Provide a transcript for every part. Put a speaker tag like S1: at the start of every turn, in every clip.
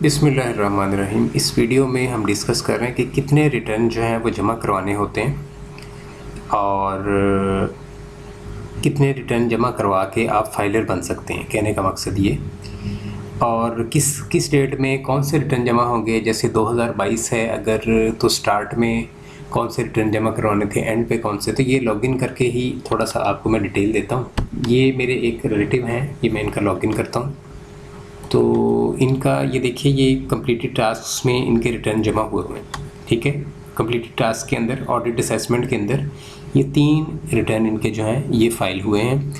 S1: बिस्मिल्लाहिर्रहमानिर्रहीम। इस वीडियो में हम डिस्कस कर रहे हैं कि कितने रिटर्न जो हैं वो जमा करवाने होते हैं और कितने रिटर्न जमा करवा के आप फाइलर बन सकते हैं। कहने का मकसद ये, और किस डेट में कौन से रिटर्न जमा होंगे। जैसे 2022 है अगर, तो स्टार्ट में कौन से रिटर्न जमा करवाने थे, एंड पे कौन से। तो ये लॉगिन करके ही थोड़ा सा आपको मैं डिटेल देता हूँ। ये मेरे एक रिलेटिव हैं, ये मैं इनका लॉगिन करता हूँ। तो इनका ये देखिए, ये कंप्लीटेड टास्क में इनके रिटर्न जमा हुए हैं। ठीक है, कंप्लीटेड टास्क के अंदर, ऑडिट असेसमेंट के अंदर ये 3 रिटर्न इनके जो हैं ये फाइल हुए हैं,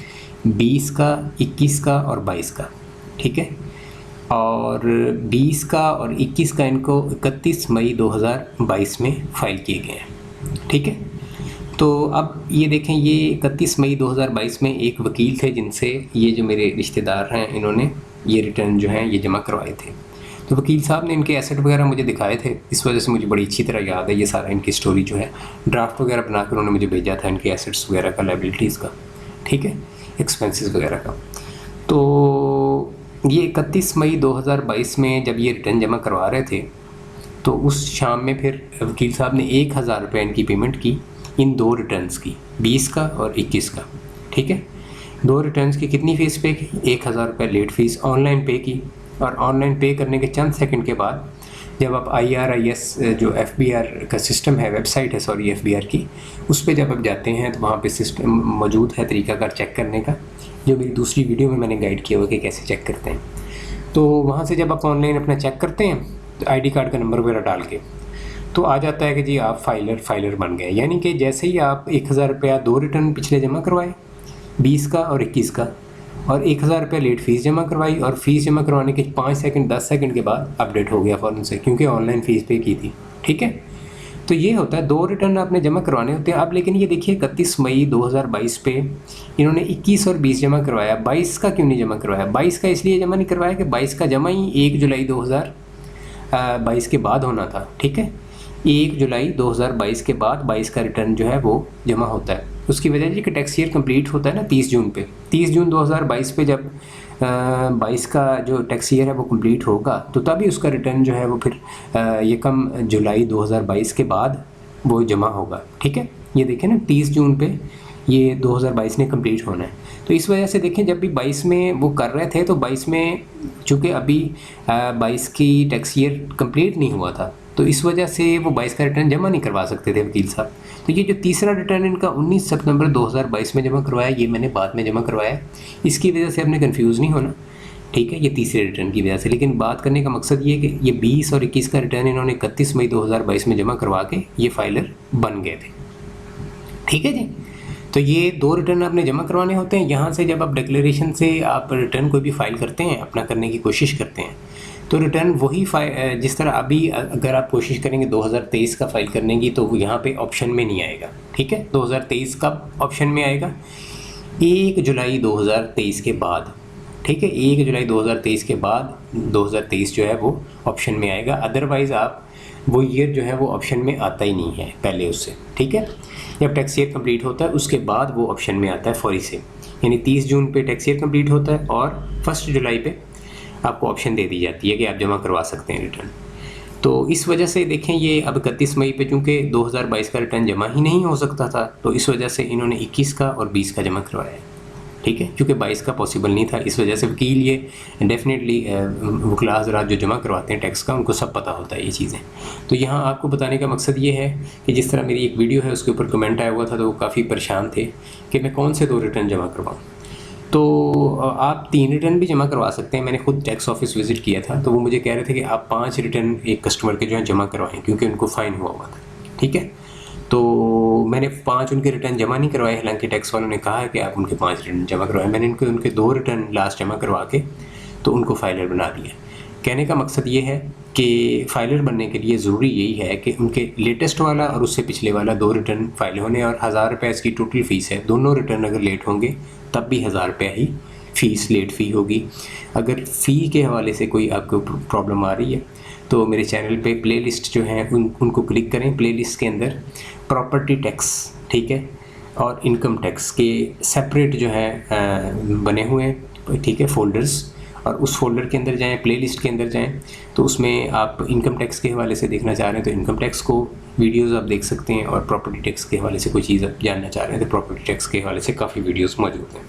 S1: 20 का, 21 का और 22 का। ठीक है, और 20 का और 21 का इनको 31 मई 2022 में फ़ाइल किए गए हैं। ठीक है, तो अब ये देखें, ये 31 मई 2022 में एक वकील थे जिनसे ये जो मेरे रिश्तेदार हैं इन्होंने ये रिटर्न जो हैं ये जमा करवाए थे। तो वकील साहब ने इनके एसेट वगैरह मुझे दिखाए थे, इस वजह से मुझे बड़ी अच्छी तरह याद है ये सारा इनकी स्टोरी जो है। ड्राफ्ट वगैरह बनाकर उन्होंने मुझे भेजा था इनके एसेट्स वगैरह का, लायबिलिटीज़ का, ठीक है, एक्सपेंसेस वगैरह का। तो ये 31 मई 2022 में जब ये रिटर्न जमा करवा रहे थे, तो उस शाम में फिर वकील साहब ने 1000 रुपये इनकी पेमेंट की इन 2 रिटर्न्स की, 20 का और 21 का। ठीक है, 2 रिटर्न्स की कितनी फ़ीस पे की? 1000 रुपये लेट फ़ीस ऑनलाइन पे की। और ऑनलाइन पे करने के चंद सेकंड के बाद जब आप IRIS जो FBR का सिस्टम है, वेबसाइट है सॉरी FBR की, उस पर जब आप जाते हैं तो वहाँ पे सिस्टम मौजूद है तरीकाकार चेक करने का, जो मेरी दूसरी वीडियो में मैंने गाइड किया हुआ कि कैसे चेक करते हैं। तो वहाँ से जब आप ऑनलाइन अपना चेक करते हैं तो ID कार्ड का नंबर वगैरह डाल के तो आ जाता है कि जी आप फाइलर बन गए। यानी कि जैसे ही आप 1000 रुपया 2 रिटर्न पिछले जमा करवाए, 20 का और 21 का, और 1000 रुपये लेट फ़ीस जमा करवाई, और फ़ीस जमा करवाने के 5 सेकंड 10 सेकंड के बाद अपडेट हो गया फ़ौरन से, क्योंकि ऑनलाइन फ़ीस पे की थी। ठीक है, तो ये होता है, 2 रिटर्न आपने जमा करवाने होते हैं। अब लेकिन ये देखिए 31 मई 2022 पे इन्होंने 21 और 20 जमा करवाया, 22 का क्यों नहीं जमा करवाया? 22 का इसलिए जमा नहीं करवाया कि 22 का जमा ही 1 जुलाई 2022 के बाद होना था। ठीक है, 1 जुलाई 2022 के बाद 22 का रिटर्न जो है वो जमा होता है। उसकी वजह ये कि टैक्स ईयर कंप्लीट होता है ना 30 जून पे, 30 जून 2022 पे जब 22 का जो टैक्स ईयर है वो कंप्लीट होगा, तो तभी उसका रिटर्न जो है वो फिर यकम जुलाई 2022 के बाद वो जमा होगा। ठीक है, ये देखें ना 30 जून पे ये 2022 ने कंप्लीट होना है। तो इस वजह से देखें, जब भी 22 में वो कर रहे थे तो 22 में चूँकि अभी 22 की टैक्स ईयर कंप्लीट नहीं हुआ था, तो इस वजह से वो 22 का रिटर्न जमा नहीं करवा सकते थे वकील साहब। तो ये जो तीसरा रिटर्न इनका 19 सितंबर 2022 में जमा करवाया, ये मैंने बाद में जमा करवाया, इसकी वजह से आपने कंफ्यूज नहीं होना। ठीक है, ये तीसरे रिटर्न की वजह से। लेकिन बात करने का मकसद ये है कि ये 20 और 21 का रिटर्न इन्होंने 31 मई 2022 में जमा करवा के ये फाइलर बन गए थे। ठीक है जी, तो ये 2 रिटर्न आपने जमा करवाने होते हैं। यहाँ से जब आप डिक्लेरेशन से आप रिटर्न कोई भी फाइल करते हैं, अपना करने की कोशिश करते हैं, तो रिटर्न वही जिस तरह अभी अगर आप कोशिश करेंगे 2023 का फाइल करने की, तो यहाँ पे ऑप्शन में नहीं आएगा। ठीक है, 2023 का ऑप्शन में आएगा 1 जुलाई 2023 के बाद। ठीक है, 1 जुलाई 2023 के बाद 2023 जो है वो ऑप्शन में आएगा। अदरवाइज़ आप वो ईयर जो है वो ऑप्शन में आता ही नहीं है पहले उससे। ठीक है, जब टैक्स ईयर कंप्लीट होता है उसके बाद वो ऑप्शन में आता है फौरी से, यानी 30 जून पे टैक्स ईयर कंप्लीट होता है और 1 जुलाई पे आपको ऑप्शन दे दी जाती है कि आप जमा करवा सकते हैं रिटर्न। तो इस वजह से देखें, ये अब 31 मई पे चूँकि 2022 का रिटर्न जमा ही नहीं हो सकता था, तो इस वजह से इन्होंने 21 का और 20 का जमा करवाया है। ठीक है, क्योंकि 22 का पॉसिबल नहीं था, इस वजह से वकील ये डेफिनेटली वकला हज़रात जो जमा करवाते हैं टैक्स का, उनको सब पता होता है ये चीज़ें। तो यहाँ आपको बताने का मकसद ये है कि जिस तरह मेरी एक वीडियो है उसके ऊपर कमेंट आया हुआ था, तो वो काफ़ी परेशान थे कि मैं कौन से 2 रिटर्न जमा करवाऊँ। तो आप 3 रिटर्न भी जमा करवा सकते हैं। मैंने खुद टैक्स ऑफिस विज़िट किया था, तो वो मुझे कह रहे थे कि आप 5 रिटर्न एक कस्टमर के जो है जमा करवाएं, क्योंकि उनको फ़ाइन हुआ था। ठीक है, तो मैंने 5 उनके रिटर्न जमा नहीं करवाए, हालांकि टैक्स वालों ने कहा है कि आप उनके 5 रिटर्न जमा करवाएं। मैंने उनके 2 रिटर्न लास्ट जमा करवा के तो उनको फाइलर बना दिया। कहने का मकसद ये है कि फ़ाइलर बनने के लिए ज़रूरी यही है कि उनके लेटेस्ट वाला और उससे पिछले वाला 2 रिटर्न फाइल होने, और 1000 रुपये इसकी टोटल फ़ीस है। दोनों रिटर्न अगर लेट होंगे तब भी 1000 रुपये ही फ़ीस, लेट फ़ी होगी। अगर फ़ी के हवाले से कोई आपको प्रॉब्लम आ रही है तो मेरे चैनल पे प्लेलिस्ट जो है उनको क्लिक करें। प्लेलिस्ट के अंदर प्रॉपर्टी टैक्स, ठीक है, और इनकम टैक्स के सेपरेट जो है बने हुए हैं, ठीक है, फ़ोल्डर्स, और उस फोल्डर के अंदर जाएं, प्लेलिस्ट के अंदर जाएं, तो उसमें आप इनकम टैक्स के हवाले से देखना चाह रहे हैं तो इनकम टैक्स को वीडियोस आप देख सकते हैं, और प्रॉपर्टी टैक्स के हवाले से कोई चीज़ आप जानना चाह रहे हैं तो प्रॉपर्टी टैक्स के हवाले से काफ़ी वीडियोस मौजूद हैं।